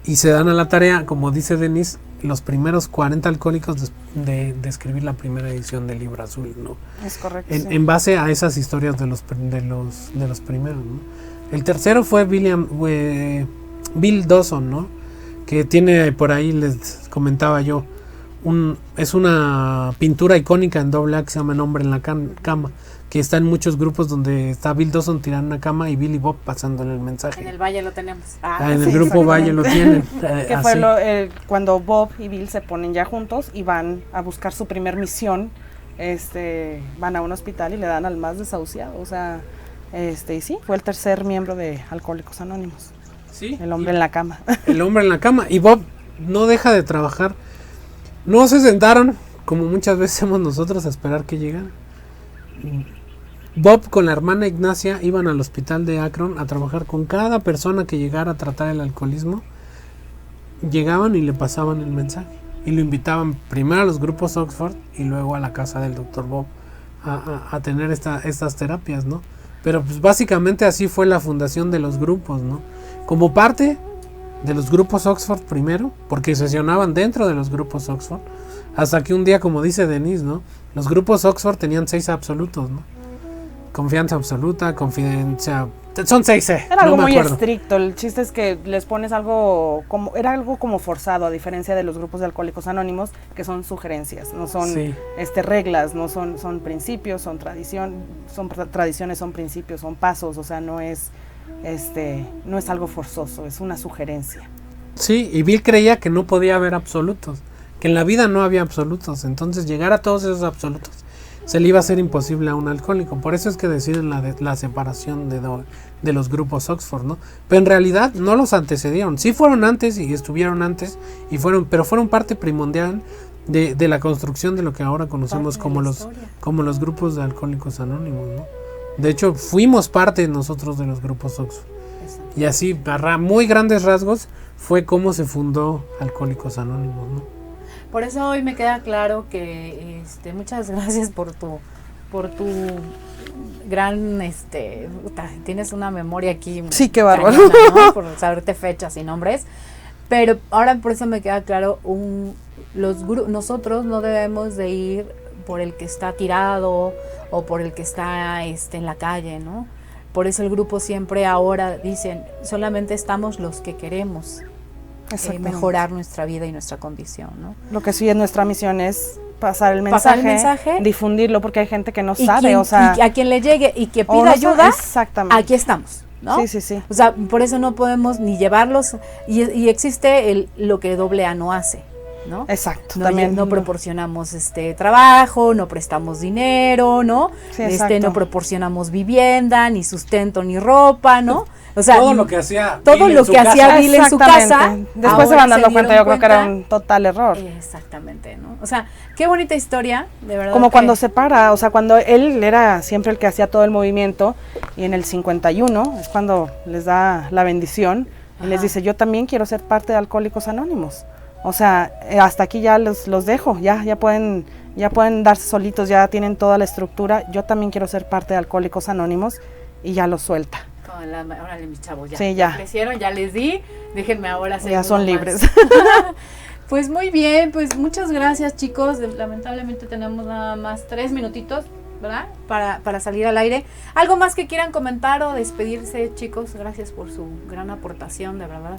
Y se dan a la tarea, como dice Denise, los primeros 40 alcohólicos de escribir la primera edición del Libro Azul, ¿no? Es correcto. En base a esas historias de los primeros, ¿no? El tercero fue Bill Dawson, ¿no? Que tiene por ahí, les comentaba yo, es una pintura icónica en AA que se llama El hombre en la cama, que está en muchos grupos donde está Bill Dawson tirando en una cama y Billy Bob pasándole el mensaje. En el Valle lo tenemos. En el grupo Valle lo tienen. Que fue cuando Bob y Bill se ponen ya juntos y van a buscar su primer misión. Van a un hospital y le dan al más desahuciado. O sea, y sí, fue el tercer miembro de Alcohólicos Anónimos. Sí. El hombre en la cama. El hombre en la cama. Y Bob no deja de trabajar. No se sentaron, como muchas veces hacemos nosotros, a esperar que llegaran. Bob con la hermana Ignacia iban al hospital de Akron a trabajar con cada persona que llegara a tratar el alcoholismo. Llegaban y le pasaban el mensaje. Y lo invitaban primero a los grupos Oxford y luego a la casa del Dr. Bob a tener estas terapias, ¿no? Pero pues básicamente así fue la fundación de los grupos, ¿no? Como parte de los grupos Oxford primero, porque sesionaban dentro de los grupos Oxford, Hasta que un día, como dice Denise, ¿no? Los grupos Oxford tenían 6 absolutos, ¿no? Confianza absoluta, confidencia... Son 6, Era algo muy estricto. El chiste es que les pones algo como... Era algo como forzado, a diferencia de los grupos de Alcohólicos Anónimos, que son sugerencias, no son reglas, no son principios, son tradiciones, son principios, son pasos, o sea, no es algo forzoso, es una sugerencia. Sí, y Bill creía que no podía haber absolutos, que en la vida no había absolutos, entonces llegar a todos esos absolutos se le iba a hacer imposible a un alcohólico. Por eso es que deciden la separación de los grupos Oxford, ¿no? Pero en realidad no los antecedieron. Sí fueron antes y estuvieron antes, pero fueron parte primordial de la construcción de lo que ahora conocemos como los grupos de Alcohólicos Anónimos, ¿no? De hecho, fuimos parte nosotros de los grupos Oxford. Y así, a muy grandes rasgos, fue como se fundó Alcohólicos Anónimos, ¿no? Por eso hoy me queda claro que muchas gracias por tu gran tienes una memoria aquí. Sí, qué bárbaro, ¿no? Por saberte fechas y nombres. Pero ahora por eso me queda claro, nosotros no debemos de ir por el que está tirado o por el que está en la calle, ¿no? Por eso el grupo siempre ahora dicen, solamente estamos los que queremos mejorar nuestra vida y nuestra condición, ¿no? Lo que sí es nuestra misión es pasar el mensaje, difundirlo, porque hay gente que no sabe, y a quien le llegue y que pida ayuda, aquí estamos, ¿no? Sí. O sea, por eso no podemos ni llevarlos, y existe lo que AA no hace, ¿no? Exacto. También no proporcionamos trabajo, no prestamos dinero, ¿no? Sí, no proporcionamos vivienda, ni sustento, ni ropa, ¿no? O sea, todo lo que hacía Bill en su casa. Después se van dando cuenta, yo creo que era un total error. Exactamente, ¿no? O sea, qué bonita historia, de verdad. Como cuando se para, o sea, cuando él era siempre el que hacía todo el movimiento, y en el 51 es cuando les da la bendición y les dice, yo también quiero ser parte de Alcohólicos Anónimos. O sea, hasta aquí ya los dejo, ya pueden darse solitos, ya tienen toda la estructura, yo también quiero ser parte de Alcohólicos Anónimos, y ya los suelta. Órale, mis chavos, ya. Sí, ya. Crecieron, ya les di, déjenme ahora hacer. Ya son libres. Pues muy bien, pues muchas gracias, chicos. Lamentablemente tenemos nada más 3 minutitos, ¿verdad? Para salir al aire. ¿Algo más que quieran comentar o despedirse, chicos? Gracias por su gran aportación, de verdad.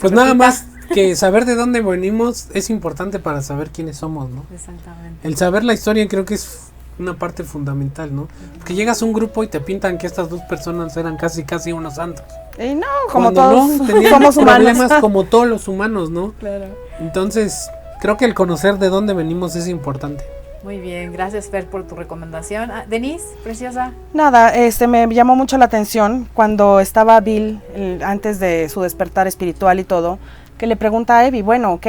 Pues nada más que saber de dónde venimos es importante para saber quiénes somos, ¿no? Exactamente. El saber la historia creo que es una parte fundamental, ¿no? Porque llegas a un grupo y te pintan que estas dos personas eran casi unos santos. Y no, como cuando todos no, tenían somos problemas humanos. como todos los humanos, ¿no? Claro. Entonces, creo que el conocer de dónde venimos es importante. Muy bien, gracias Fer por tu recomendación. Denise, preciosa. Nada, me llamó mucho la atención cuando estaba Bill, antes de su despertar espiritual y todo, que le pregunta a Evie, bueno, ok,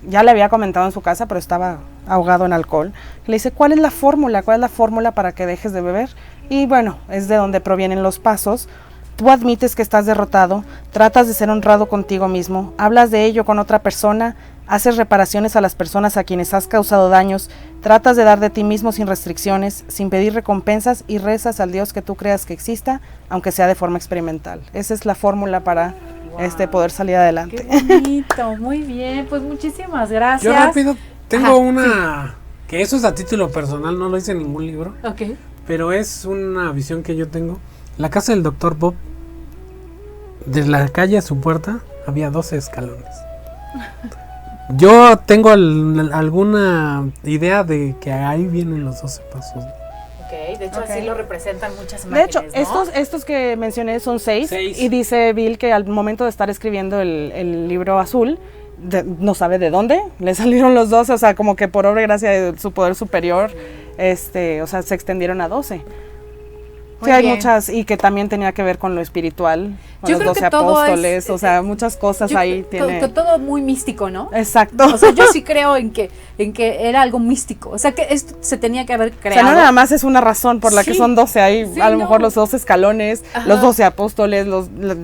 ya le había comentado en su casa, pero estaba ahogado en alcohol. Le dice, ¿cuál es la fórmula? ¿Cuál es la fórmula para que dejes de beber? Y bueno, es de donde provienen los pasos. Tú admites que estás derrotado, tratas de ser honrado contigo mismo, hablas de ello con otra persona, haces reparaciones a las personas a quienes has causado daños, tratas de dar de ti mismo sin restricciones, sin pedir recompensas, y rezas al Dios que tú creas que exista, aunque sea de forma experimental. Esa es la fórmula para poder salir adelante. Qué bonito, muy bien, pues muchísimas gracias. Yo rápido tengo una, que eso es a título personal, no lo hice en ningún libro, pero es una visión que yo tengo. La casa del Dr. Bob, desde la calle a su puerta, había 12 escalones. Yo tengo alguna idea de que ahí vienen los 12 pasos. De hecho así lo representan muchas imágenes. De hecho, ¿no? estos que mencioné son 6, y dice Bill que al momento de estar escribiendo el libro azul, no sabe de dónde le salieron los 12, o sea, como que por obra y gracia de su poder superior, o sea, se extendieron a 12. Sí, hay muchas, y que también tenía que ver con lo espiritual, con los 12 apóstoles, o sea, muchas cosas ahí tiene. Que todo muy místico, ¿no? Exacto. O sea, yo sí creo en que era algo místico, o sea, que esto se tenía que haber creado. O sea, no nada más es una razón por la que son 12 ahí, a lo mejor los 12 escalones, los 12 apóstoles,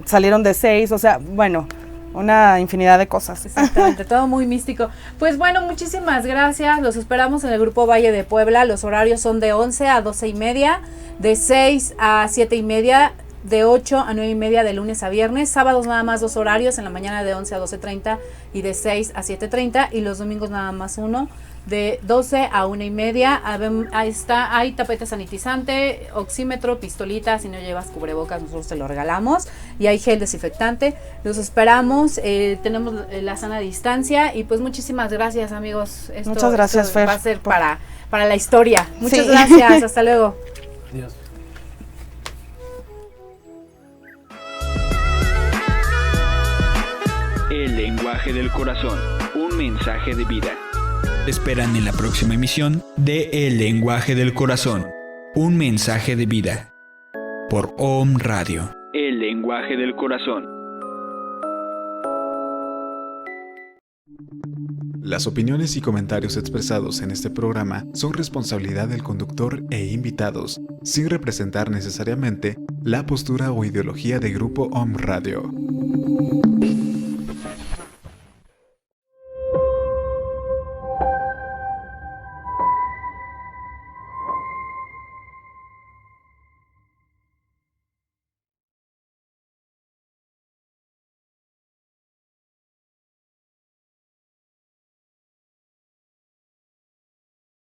salieron de 6, o sea, bueno, una infinidad de cosas. Exactamente, todo muy místico. Pues bueno, muchísimas gracias, los esperamos en el Grupo Valle de Puebla. Los horarios son de 11 a 12:30, de 6 a 7:30, de 8 a 9 y media de lunes a viernes. Sábados nada más 2 horarios, en la mañana de 11 a 12:30 y de 6 a 7:30, y los domingos nada más uno, de 12 a 1 y media. Ahí está, hay tapete sanitizante, oxímetro, pistolita, si no llevas cubrebocas nosotros te lo regalamos, y hay gel desinfectante. Los esperamos, tenemos la sana distancia, y pues muchísimas gracias, amigos. Muchas gracias, Fer. Va a ser para la historia. Muchas Sí. gracias, hasta luego. Dios. El lenguaje del corazón, un mensaje de vida. Te esperan en la próxima emisión de El lenguaje del corazón, un mensaje de vida. Por OM Radio. El lenguaje del corazón. Las opiniones y comentarios expresados en este programa son responsabilidad del conductor e invitados, sin representar necesariamente la postura o ideología de Grupo OM Radio.